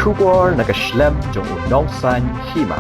Shubor nakaslem jong unongsan hima.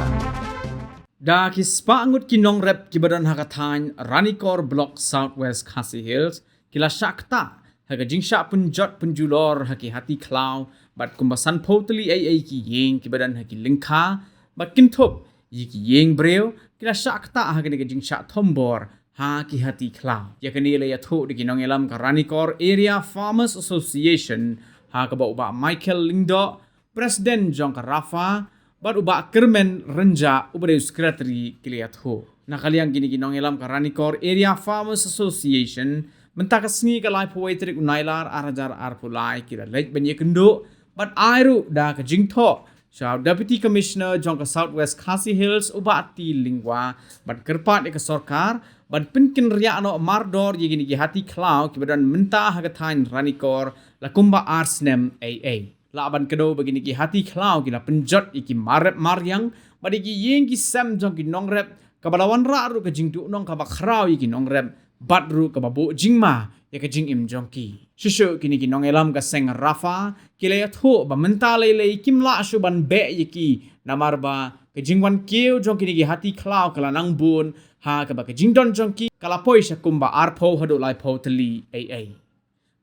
Da kispa angut kinong rep kibadan hakatan Ranikor Block Southwest Khasi Hills kila syakta haga jingsha punjot punjulor haki hati klau bat kumbasan poteli ai ki yeng kibadan haki lingka bat kintop yiki yeng breu kila syakta haga nega jingsha tombor haki hati klau ya kanile ya thu di kinong elam ka Ranikor Area Farmers Association haga ba Michael Lindo Presiden Jong Rafa bat uba kermen renja ubade sekretari kiliat ho nakaliang gini ginong elam ka Ranikor Area Farmers Association mentakasngi ka lai poetrik unailar arajar arpulai kira lej benye kendo bat airu da ka jingtho Shaw Deputy Commissioner Jong ka Southwest Khasi Hills uba ati lingwa bat kerpat ka sarkar bat pinkin ria ano mardor ye gini hati klau kibadan menta hagatain Ranikor lakumba arsnem AA laban kedo begini ki hati klau kila penjot iki marep maryang badi ki yeng ki sam jong ki nongrep kabalawan ra ru ka jingdu nong ka bakrau iki nongrep bat ru ka babu jingma ya ka jing im jong ki shushu kini ki nong elam ka seng rafa kila ya thu ba mentale le kim la shuban be iki namar ba ka jingwan keu jong kini ki hati klau kala nang bun ha ka ba ka jingdon jong ki kala poisa kumba arpo hadu lai po teli AA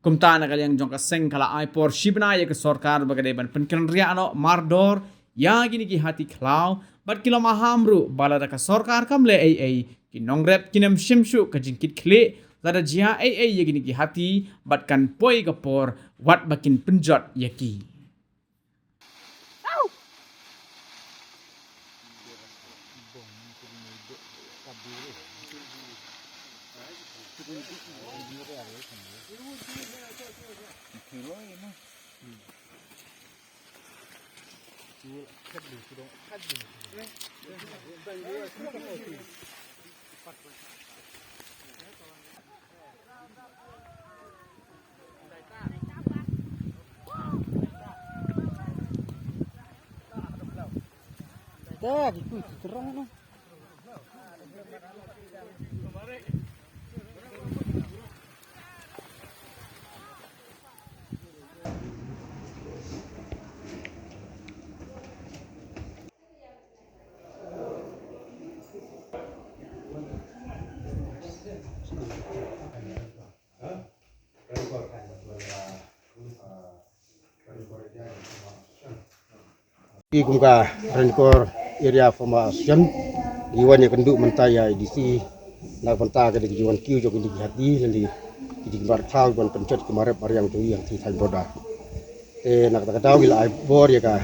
kumta na kaliang jong kaseng kala aipor shibna ya ke sarkar bagade ban penken riano mardor ya gini ki hati klau bat kilo mahamru balada ka sarkar kamle AA ki nongrep kinem shimshu ka jingkit kle lada jia AA ya gini ki hati bat kan poi ka por wat bakin penjot yaki Dah, itu terang no. Kumka Ranikor Area Formation Iwan yang kenduk mentaya edisi nak mentah ke di Iwan Q jog di hati lali di bar cloud ban pencet kemarin mariang tu yang ti thai boda nak kata bila ai bor ya ka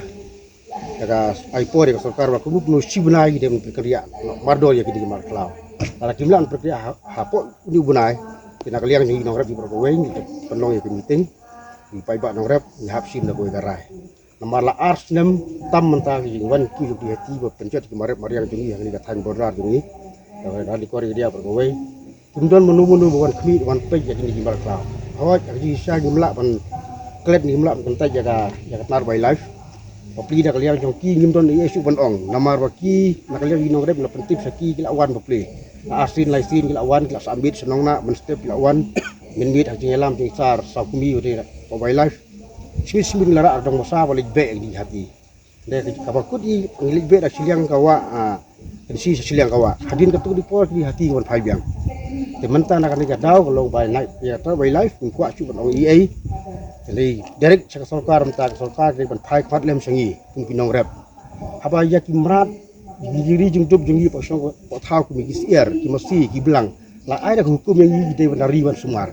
ai por ya sarkar wa kubuk no shibnai dem kerja mardo ya di bar cloud ala kimlan perkria hapo ni bunai kena kaliang ni nong rap di berbagai ni penong ya meeting di pai ba nong rap ni hapsin da boy garai Namar la arsnem tam mentah jingwan ki di hati pencet kemarin mariang jungi yang ni katan borar jungi dari kori dia bergawai kemudian menu-menu bukan kami bukan pej jadi ni gimbal klau awak jadi saya gimla pan klet ni gimla pentai jaga tar by life papli dah kalian jongki ngimdon ni esuk ban ong namar waki nak kalian ginong rep na pentip saki kilawan papli asin laisin kilawan kilas ambit senongna men step kilawan minbit hajing elam sar sakumi udah by life Sibin lara dong masa balik be di hati. Dek kabakut di ngilik be dak siliang kawa si siliang kawa. Hadin ketuk di pos di hati wan pai biang. Tementa nak ni gadau kalau by night ya ta by life ku acu ban EA. Jadi derek cak sarkar menta sarkar di ban pai khat lem sangi pun pinong rep. Apa ya kimrat diri jung dub jung yi pa song pa thau ku mi kisier ki mesti ki belang. La ai dak hukum yang yi de ban riwan sumar.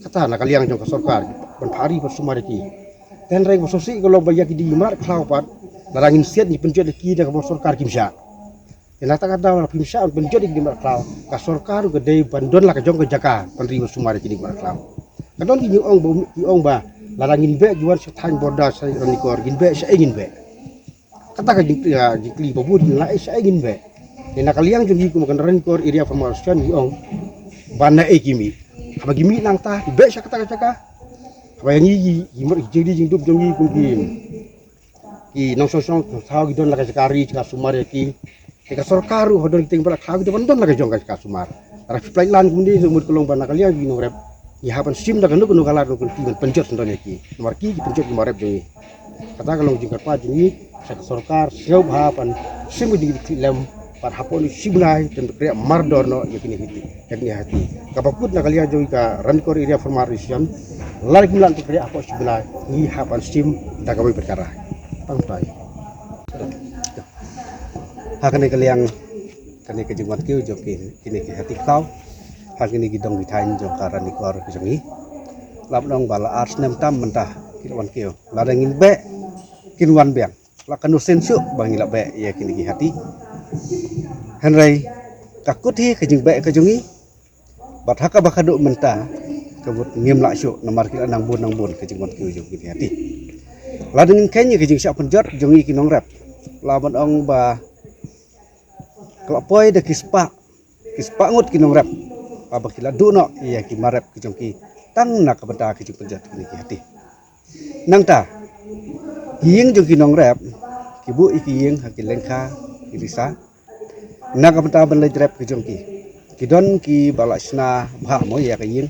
Kata nak kaliang jong sarkar ban phari pa sumar ki. Dan rai bososi kalau banyak di mar klau pat larangin siat ni pencet ki dah ke sarkar kimsa. Yang kata kata kimsa pencet di mar klau ka sarkar gede bandon lah ke jong ke jaka penri sumar ki di mar klau. Kadon ki ong ba larangin be jual setan borda sai Ranikor gin be sai ingin be. Kata ka jikli babu di lai sai ingin be. Yang kaliang jungi ku makan Ranikor Area Formation ni ong bana kimi. Apa kimi nang ta be sa kata jaka Bayang ini, jadi jingdup jongi kumkin. Ki nong sosong tahu gitu lah sekali jika sumar ya ki. Jika sarkaru hodon kita yang tahu gitu bandon lah jong jika sumar. Tapi pelayan kemudian semut kolong bana kalian gini rep. Ya hapan sim dah kanu kalar nukul timan pencet sendonya ki. Nomor ki pencet nomor rep jongi. kata kalau jingkat pa jungi satu sorkar siau bahapan semua di lem par hapon sibnai tentu kriya mardor no yakini hati kapakut na kaliya jogi ka Ranikor area formation lari kumlan tu kriya hapon sibnai ni hapan sim dagawi perkara tangtai hakane kaliang kane ke jingwat kiu joki kini ke hati kau hakini gidong ditain jong ka Ranikor jongi lapnong bala ars nem tam mentah kilwan kiu ladangin be kinwan biang lakan sensu bangi la be ya kini ki hati Henry takut hi kejing baik kejungi bat haka bakaduk mentah kebut ngim lak syuk nomor kila nang bun kejing wan kiu jung kini hati ladeng kenya kejing syak penjot jungi kinong rap laban ong ba kelapoi de kispa ngut kinong rap aba kila duno iya ki marep kejung ki tang nak benda kejing penjot kini hati nang ta ying jung kinong rap kibu iki ying hakil lengka irisa nak benda ben lejrep kejung kidon ki balasna bha mo ya kayin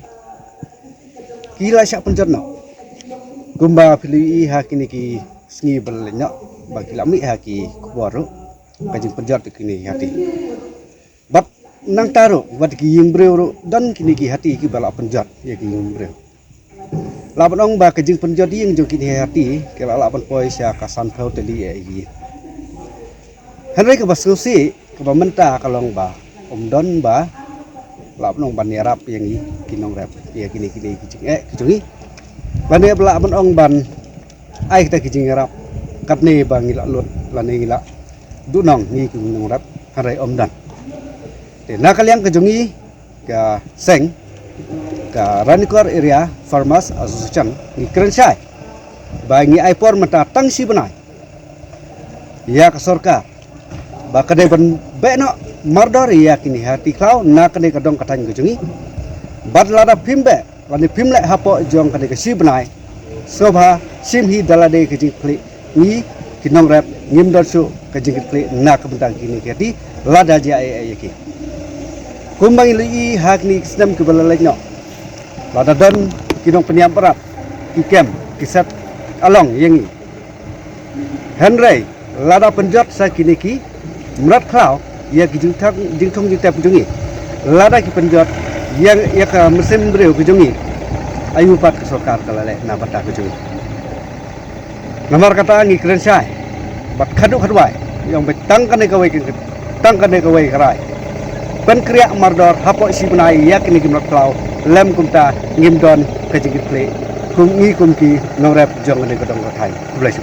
kila syak penjot no gumba pilih hakini ki sngi belnya bagi lami haki kubaru kajing penjot kini hati bat nang taru bat ki ying breu dan kini ki hati ki bala penjot ya ki ying breu laban ong ba kajing penjot ying jong kini hati kala laban poi sya kasan phau teli e yi Henry ke basusi ke bamenta kalong ba don ba laban ong ban yarap yang i kinong rap ya kini kijing kijungi lane bela ban ong ban ai kita kijing yarap katne ba ngila lut lane ngila dunong ni kinong rap Henry dan te nakaliang kijungi ka seng ka Ranikor area farmers association ni kerensai bangi aipor mata tang si benai ya ka sorka ba kadai ban beno mardor ya kini hati kau na kadai kadong katang kejungi badlada pimbe lani pimle hapo jong kadai ka si benai sobha simhi dalade kejing kli ni kinong rap ngim darsu kejing kli na kabentang kini hati lada ja ayaki kumbang ili hak ni snam ke balalanya lada don kinong peniam perat kikem kisat along yengi Henry lada penjot sa kiniki merat klau ya kijung jingthong jingtap jungi lada ki penjot yang ya ka mesin breu kejungi ayu pat ke sorkar kalale na bata kejungi nomor kata ngi krensai bat khadu khadwai yang betang kane kawai karai pen kriya mardor hapo si benai ya kini kimrat klau lem kumta ngim don kejing play kum ngi kumki nong rap jong ne kodong kathai kulai